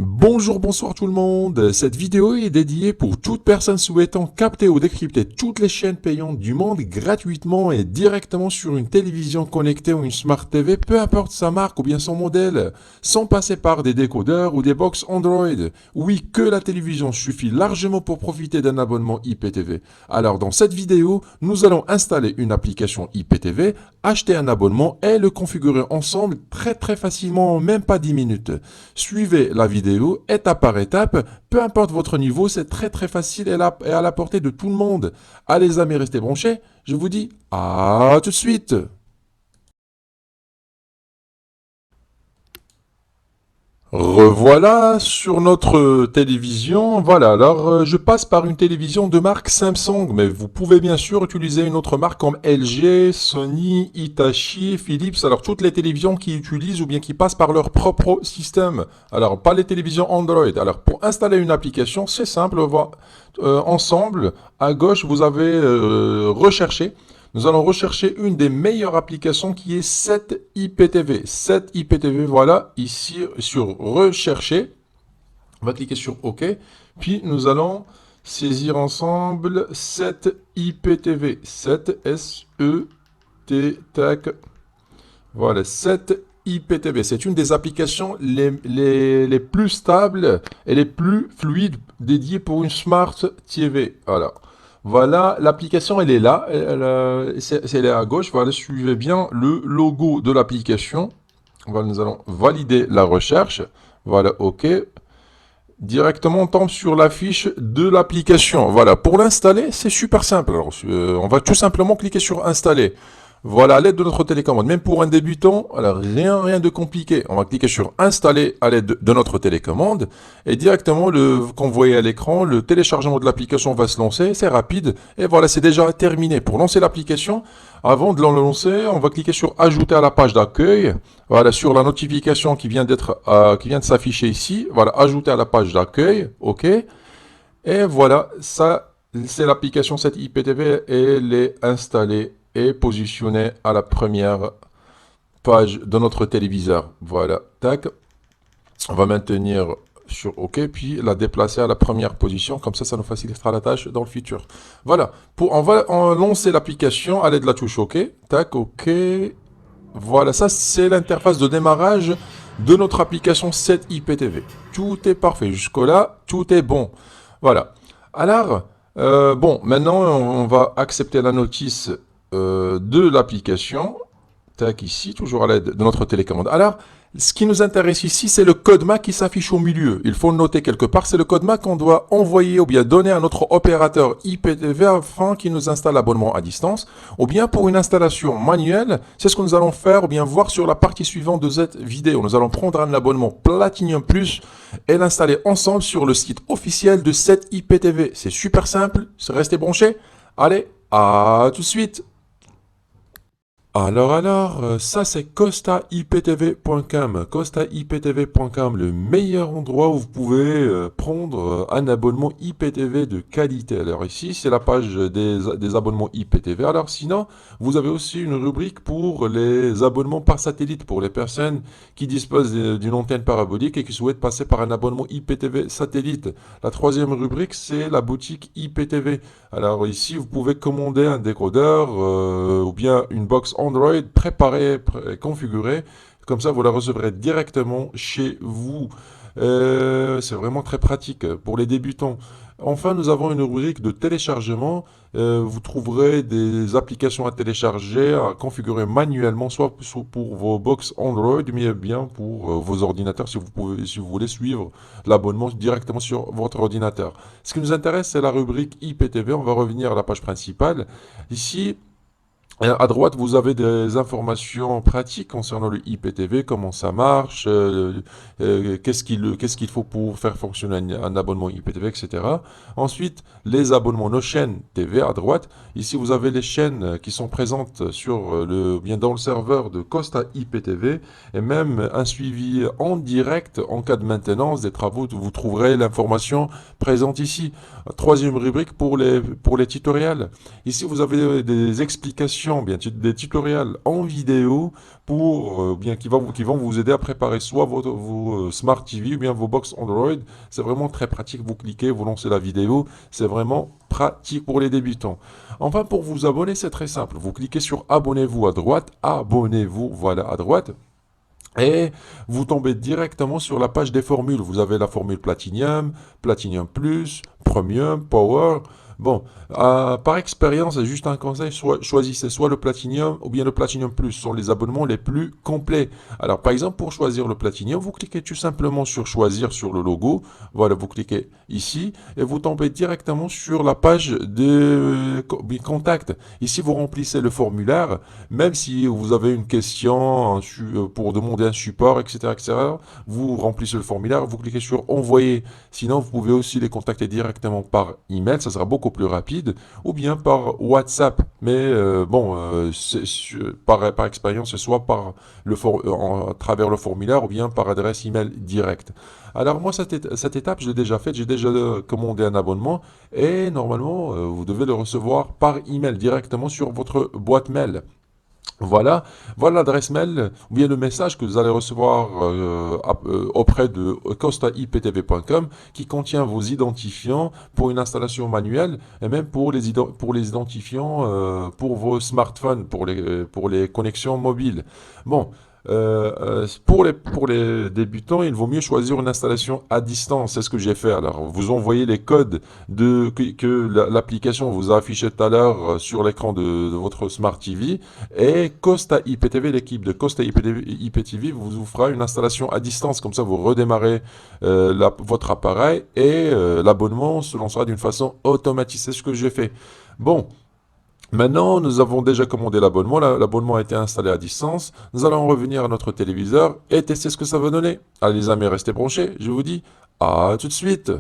Bonjour, bonsoir tout le monde. Cette vidéo est dédiée pour toute personne souhaitant capter ou décrypter toutes les chaînes payantes du monde gratuitement et directement sur une télévision connectée ou une Smart TV, peu importe sa marque ou bien son modèle, sans passer par des décodeurs ou des box Android. Oui, que la télévision suffit largement pour profiter d'un abonnement IPTV. Alors dans cette vidéo, nous allons installer une application IPTV, acheter un abonnement et le configurer ensemble très facilement, même pas 10 minutes. Suivez la vidéo étape par étape, peu importe votre niveau, c'est très facile et à la portée de tout le monde. Allez les amis, restez branchés, je vous dis à tout de suite. Revoilà sur notre télévision. Voilà, alors je passe par une télévision de marque Samsung, mais vous pouvez bien sûr utiliser une autre marque comme LG, Sony, Hitachi, Philips, alors toutes les télévisions qui utilisent ou bien qui passent par leur propre système. Alors pas les télévisions Android. Alors pour installer une application, c'est simple, ensemble, à gauche vous avez recherché. Nous allons rechercher une des meilleures applications qui est 7IPTV. 7IPTV, voilà, ici sur Rechercher. On va cliquer sur OK. Puis nous allons saisir ensemble 7IPTV. 7 S-E-T, tac. Voilà, 7IPTV. C'est une des applications les plus stables et les plus fluides dédiées pour une Smart TV. Voilà. Voilà, l'application, elle est là, elle est à gauche. Voilà, suivez bien le logo de l'application. Voilà, nous allons valider la recherche. Voilà, OK. Directement, on tombe sur la fiche de l'application. Voilà, pour l'installer, c'est super simple. Alors, on va tout simplement cliquer sur Installer. Voilà, à l'aide de notre télécommande. Même pour un débutant, alors rien de compliqué. On va cliquer sur Installer à l'aide de notre télécommande. Et directement, comme vous voyez à l'écran, le téléchargement de l'application va se lancer. C'est rapide. Et voilà, c'est déjà terminé. Pour lancer l'application, avant de la lancer, on va cliquer sur Ajouter à la page d'accueil. Voilà, sur la notification qui vient de s'afficher ici. Voilà, Ajouter à la page d'accueil. OK. Et voilà, ça, c'est l'application 7IPTV. Elle est installée et positionné à la première page de notre téléviseur. Voilà, tac. On va maintenir sur OK, puis la déplacer à la première position. Comme ça nous facilitera la tâche dans le futur. Voilà, on va lancer l'application à l'aide de la touche OK. Tac, OK. Voilà, ça c'est l'interface de démarrage de notre application 7IPTV. Tout est parfait. Jusque-là, tout est bon. Voilà. Alors, bon, maintenant on va accepter la notice de l'application, tac ici, toujours à l'aide de notre télécommande. Alors, ce qui nous intéresse ici, c'est le code MAC qui s'affiche au milieu. Il faut le noter quelque part, c'est le code MAC qu'on doit envoyer ou bien donner à notre opérateur IPTV afin qu'il nous installe l'abonnement à distance. Ou bien pour une installation manuelle, c'est ce que nous allons faire ou bien voir sur la partie suivante de cette vidéo. Nous allons prendre un abonnement Platinum Plus et l'installer ensemble sur le site officiel de 7IPTV. C'est super simple, restez branchés. Allez, à tout de suite. Alors, ça c'est costaiptv.com. Costaiptv.com, le meilleur endroit où vous pouvez prendre un abonnement IPTV de qualité. Alors ici, c'est la page des abonnements IPTV. Alors sinon, vous avez aussi une rubrique pour les abonnements par satellite, pour les personnes qui disposent d'une antenne parabolique et qui souhaitent passer par un abonnement IPTV satellite. La troisième rubrique, c'est la boutique IPTV. Alors ici, vous pouvez commander un décodeur ou bien une box Android préparée, configurée. Comme ça, vous la recevrez directement chez vous. C'est vraiment très pratique pour les débutants. Enfin, nous avons une rubrique de téléchargement. Vous trouverez des applications à télécharger, à configurer manuellement, soit pour vos box Android, mais bien pour vos ordinateurs si vous voulez suivre l'abonnement directement sur votre ordinateur. Ce qui nous intéresse, c'est la rubrique IPTV. On va revenir à la page principale. Ici, à droite, vous avez des informations pratiques concernant le IPTV, comment ça marche, qu'est-ce qu'il faut pour faire fonctionner un abonnement IPTV, etc. Ensuite, les abonnements, nos chaînes TV à droite. Ici, vous avez les chaînes qui sont présentes bien dans le serveur de Costa IPTV et même un suivi en direct en cas de maintenance des travaux. Vous trouverez l'information présente ici. Troisième rubrique pour les tutoriels. Ici, vous avez des explications explications, bien des tutoriels en vidéo pour bien qui vont vous aider à préparer soit vos Smart TV ou bien vos box Android. C'est vraiment très pratique. Vous cliquez, vous lancez la vidéo. C'est vraiment pratique pour les débutants. Enfin, pour vous abonner, c'est très simple. Vous cliquez sur abonnez-vous à droite. Abonnez-vous, voilà, à droite. Et vous tombez directement sur la page des formules. Vous avez la formule Platinum, Platinum Plus, Premium, Power. Bon, par expérience, c'est juste un conseil, choisissez soit le Platinum ou bien le Platinum Plus. Ce sont les abonnements les plus complets. Alors, par exemple, pour choisir le Platinum, vous cliquez tout simplement sur Choisir sur le logo. Voilà, vous cliquez ici et vous tombez directement sur la page de contact. Ici, vous remplissez le formulaire. Même si vous avez une question pour demander un support, etc., etc., vous remplissez le formulaire, vous cliquez sur Envoyer. Sinon, vous pouvez aussi les contacter directement par email, ça sera beaucoup plus rapide, ou bien par WhatsApp. Mais par expérience, c'est soit par à travers le formulaire, ou bien par adresse email directe. Alors moi, cette étape, je l'ai déjà faite, j'ai déjà commandé un abonnement, et normalement, vous devez le recevoir par email directement sur votre boîte mail. Voilà, voilà l'adresse mail ou bien le message que vous allez recevoir auprès de costaiptv.com qui contient vos identifiants pour une installation manuelle et même pour les identifiants pour vos smartphones, pour les connexions mobiles. Bon, pour les débutants, il vaut mieux choisir une installation à distance. C'est ce que j'ai fait. Alors, vous envoyez les codes que l'application vous a affiché tout à l'heure sur l'écran de votre Smart TV et Costa IPTV, l'équipe de Costa IPTV vous fera une installation à distance. Comme ça, vous redémarrez votre appareil et l'abonnement se lancera d'une façon automatique. C'est ce que j'ai fait. Bon. Maintenant, nous avons déjà commandé l'abonnement. L'abonnement a été installé à distance. Nous allons revenir à notre téléviseur et tester ce que ça va donner. Allez les amis, restez branchés. Je vous dis à tout de suite.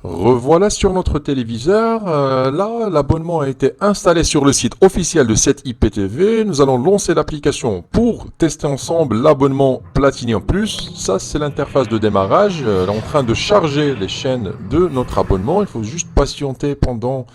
Revoilà sur notre téléviseur. Là, l'abonnement a été installé sur le site officiel de cette IPTV. Nous allons lancer l'application pour tester ensemble l'abonnement Platinum Plus. Ça, c'est l'interface de démarrage. Elle est en train de charger les chaînes de notre abonnement. Il faut juste patienter pendant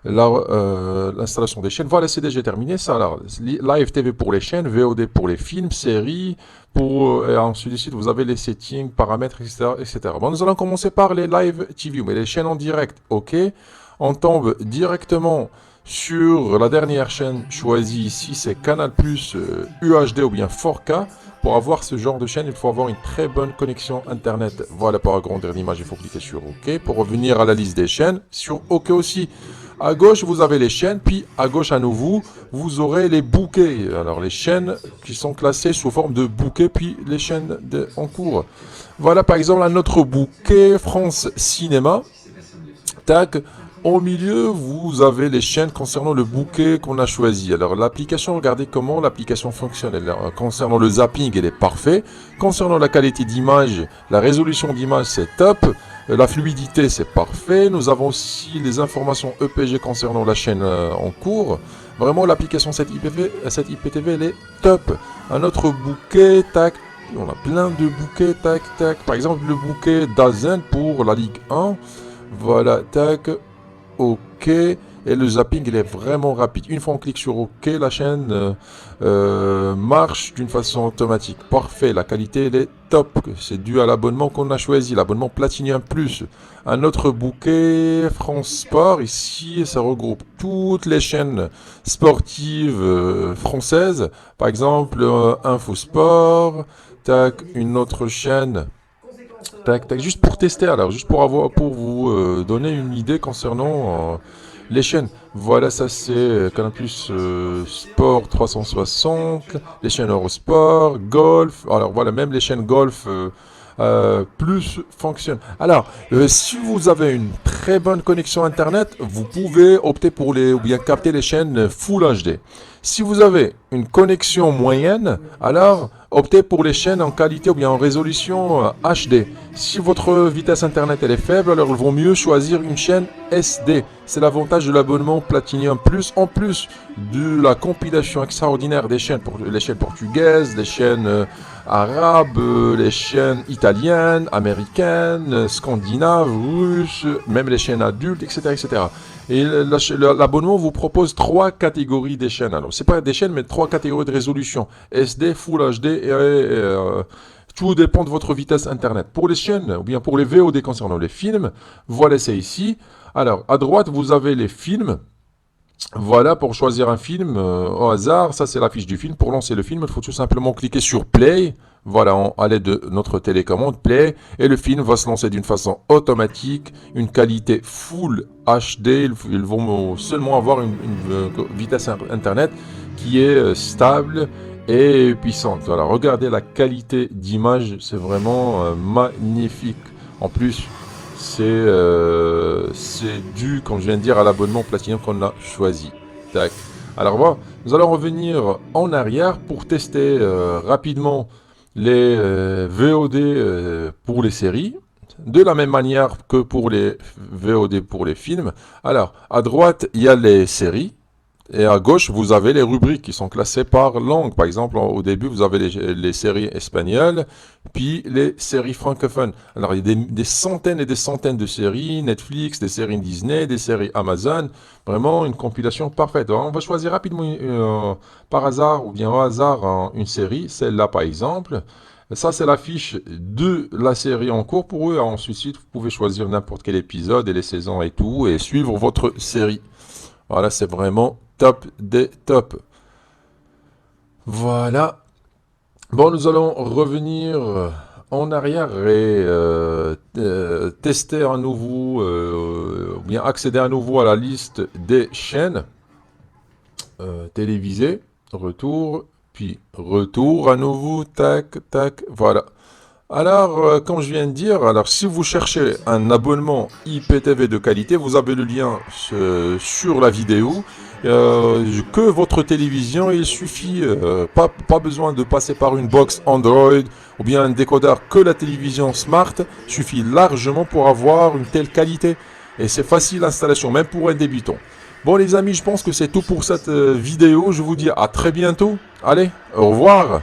l'installation des chaînes. Voilà, c'est déjà terminé. Ça, alors, Live TV pour les chaînes, VOD pour les films, séries, et ensuite ici vous avez les settings, paramètres, etc., etc. Bon, nous allons commencer par les Live TV, mais les chaînes en direct. Ok, on tombe directement sur la dernière chaîne choisie ici, c'est Canal Plus UHD ou bien 4K. Pour avoir ce genre de chaîne, il faut avoir une très bonne connexion internet. Voilà, pour agrandir l'image, il faut cliquer sur OK. Pour revenir à la liste des chaînes, sur OK aussi. À gauche, vous avez les chaînes, puis à gauche à nouveau, vous aurez les bouquets. Alors, les chaînes qui sont classées sous forme de bouquets, puis les chaînes en cours. Voilà, par exemple, un autre bouquet, France Cinéma. Tac. Au milieu, vous avez les chaînes concernant le bouquet qu'on a choisi. Alors, l'application, regardez comment l'application fonctionne. Concernant le zapping, elle est parfaite. Concernant la qualité d'image, la résolution d'image, c'est top. La fluidité, c'est parfait. Nous avons aussi les informations EPG concernant la chaîne en cours. Vraiment, l'application 7IPTV, elle est top. Un autre bouquet, tac. On a plein de bouquets, tac, tac. Par exemple, le bouquet d'Azen pour la Ligue 1. Voilà, tac. OK. Et le zapping, il est vraiment rapide. Une fois on clique sur OK, la chaîne marche d'une façon automatique. Parfait. La qualité, elle est top. C'est dû à l'abonnement qu'on a choisi, l'abonnement Platinum Plus. Un autre bouquet, France Sport. Ici, ça regroupe toutes les chaînes sportives françaises. Par exemple, Info Sport. Tac, une autre chaîne. Tac, tac, juste pour tester, alors, juste pour vous donner une idée concernant les chaînes. Voilà, ça c'est Canal Plus Sport 360, les chaînes Eurosport, Golf. Alors voilà, même les chaînes Golf plus fonctionnent. Alors, si vous avez une très bonne connexion Internet, vous pouvez opter pour ou bien capter les chaînes Full HD. Si vous avez une connexion moyenne, alors optez pour les chaînes en qualité ou bien en résolution HD. Si votre vitesse internet elle est faible, alors il vaut mieux choisir une chaîne SD. C'est l'avantage de l'abonnement Platinum Plus, en plus de la compilation extraordinaire des chaînes, les chaînes portugaises, les chaînes arabes, les chaînes italiennes, américaines, scandinaves, russes, même les chaînes adultes, etc. etc. Et l'abonnement vous propose 3 catégories des chaînes. Alors, c'est pas des chaînes, mais 3 catégories de résolution. SD, Full HD tout dépend de votre vitesse internet. Pour les chaînes, ou bien pour les VOD concernant les films, voilà, c'est ici. Alors, à droite, vous avez les films. Voilà, pour choisir un film au hasard, ça c'est la fiche du film. Pour lancer le film, il faut tout simplement cliquer sur Play. Voilà, à l'aide de notre télécommande Play. Et le film va se lancer d'une façon automatique, une qualité Full HD. Ils vont seulement avoir une vitesse internet qui est stable et puissante. Voilà, regardez la qualité d'image, c'est vraiment magnifique. En plus, c'est dû, comme je viens de dire, à l'abonnement Platinum qu'on a choisi. Tac. Alors voilà, nous allons revenir en arrière pour tester rapidement les VOD pour les séries, de la même manière que pour les VOD pour les films. Alors, à droite, il y a les séries. Et à gauche, vous avez les rubriques qui sont classées par langue. Par exemple, au début, vous avez les séries espagnoles, puis les séries francophones. Alors, il y a des centaines et des centaines de séries, Netflix, des séries Disney, des séries Amazon. Vraiment, une compilation parfaite. Alors, on va choisir rapidement, par hasard, ou bien au hasard, une série. Celle-là, par exemple. Ça, c'est la fiche de la série en cours pour eux. Ensuite, vous pouvez choisir n'importe quel épisode et les saisons et tout, et suivre votre série. Voilà, c'est vraiment top des tops. Voilà. Bon, nous allons revenir en arrière et tester à nouveau, ou bien accéder à nouveau à la liste des chaînes télévisées. Retour, puis retour à nouveau, tac, tac, voilà. Alors, comme je viens de dire, alors si vous cherchez un abonnement IPTV de qualité, vous avez le lien sur la vidéo. Que votre télévision, il suffit, pas besoin de passer par une box Android ou bien un décodeur, que la télévision Smart suffit largement pour avoir une telle qualité. Et c'est facile l'installation, même pour un débutant. Bon les amis, je pense que c'est tout pour cette vidéo. Je vous dis à très bientôt. Allez, au revoir.